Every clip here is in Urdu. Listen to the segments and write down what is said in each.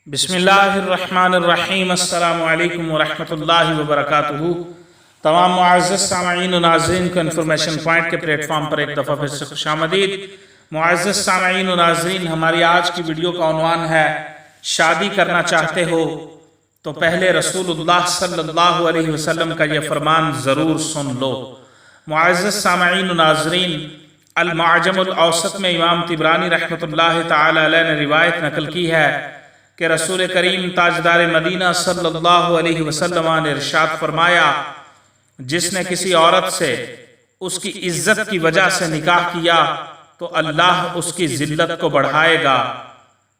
بسم اللہ الرحمن الرحیم۔ السلام علیکم ورحمۃ اللہ وبرکاتہ۔ تمام معزز سامعین و ناظرین کو انفارمیشن پوائنٹ کے پلیٹ فارم پر ایک دفعہ پھر سے خوش آمدید۔ معزز سامعین و ناظرین، ہماری آج کی ویڈیو کا عنوان ہے شادی کرنا چاہتے ہو تو پہلے رسول اللہ صلی اللہ علیہ وسلم کا یہ فرمان ضرور سن لو۔ معزز سامعین و ناظرین، المعجم الاوسط میں امام طبرانی رحمۃ اللہ تعالی علیہ نے روایت نقل کی ہے کہ رسول کریم تاجدار مدینہ صلی اللہ علیہ وسلم نے ارشاد فرمایا، جس نے کسی عورت سے اس کی عزت کی وجہ سے نکاح کیا تو اللہ اس کی ذلت کو بڑھائے گا۔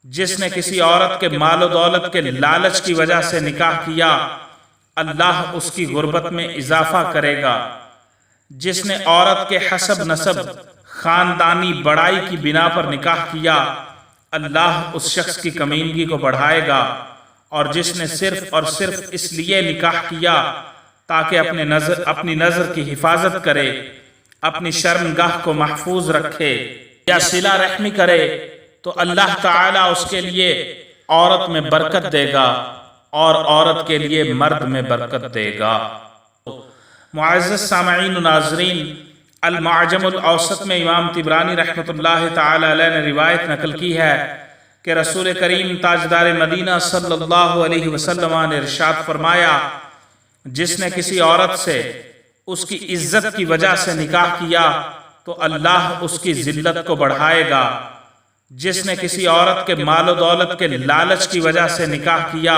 جس نے کسی عورت کے مال و دولت کے لالچ کی وجہ سے نکاح کیا، اللہ اس کی غربت میں اضافہ کرے گا۔ جس نے عورت کے حسب نسب خاندانی بڑائی کی بنا پر نکاح کیا، اللہ اس شخص کی کمینگی کو بڑھائے گا۔ اور جس نے صرف اور صرف اس لیے نکاح کیا تاکہ اپنی نظر کی حفاظت کرے، اپنی شرمگاہ کو محفوظ رکھے یا صلہ رحمی کرے، تو اللہ تعالیٰ اس کے لیے عورت میں برکت دے گا اور عورت کے لیے مرد میں برکت دے گا۔ معزز سامعین و ناظرین، المعجم الاوسط میں امام طبرانی رحمۃ اللہ تعالی علیہ نے روایت نقل کی ہے کہ رسول کریم تاجدار مدینہ صلی اللہ علیہ وسلم نے ارشاد فرمایا، جس نے کسی عورت سے اس کی عزت کی وجہ سے نکاح کیا تو اللہ اس کی ذلت کو بڑھائے گا۔ جس نے کسی عورت کے مال و دولت کے لالچ کی وجہ سے نکاح کیا،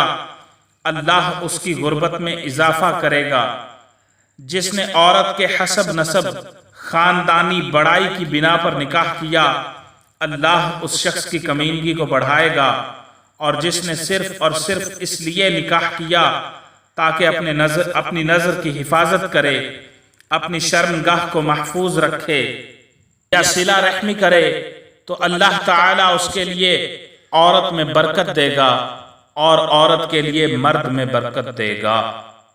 اللہ اس کی غربت میں اضافہ کرے گا۔ جس نے عورت کے حسب نسب خاندانی بڑائی کی بنا پر نکاح کیا، اللہ اس شخص کی کمینگی کو بڑھائے گا۔ اور جس نے صرف اور صرف اس لیے نکاح کیا تاکہ اپنی نظر کی حفاظت کرے، اپنی شرمگاہ کو محفوظ رکھے یا صلہ رحمی کرے، تو اللہ تعالیٰ اس کے لیے عورت میں برکت دے گا اور عورت کے لیے مرد میں برکت دے گا۔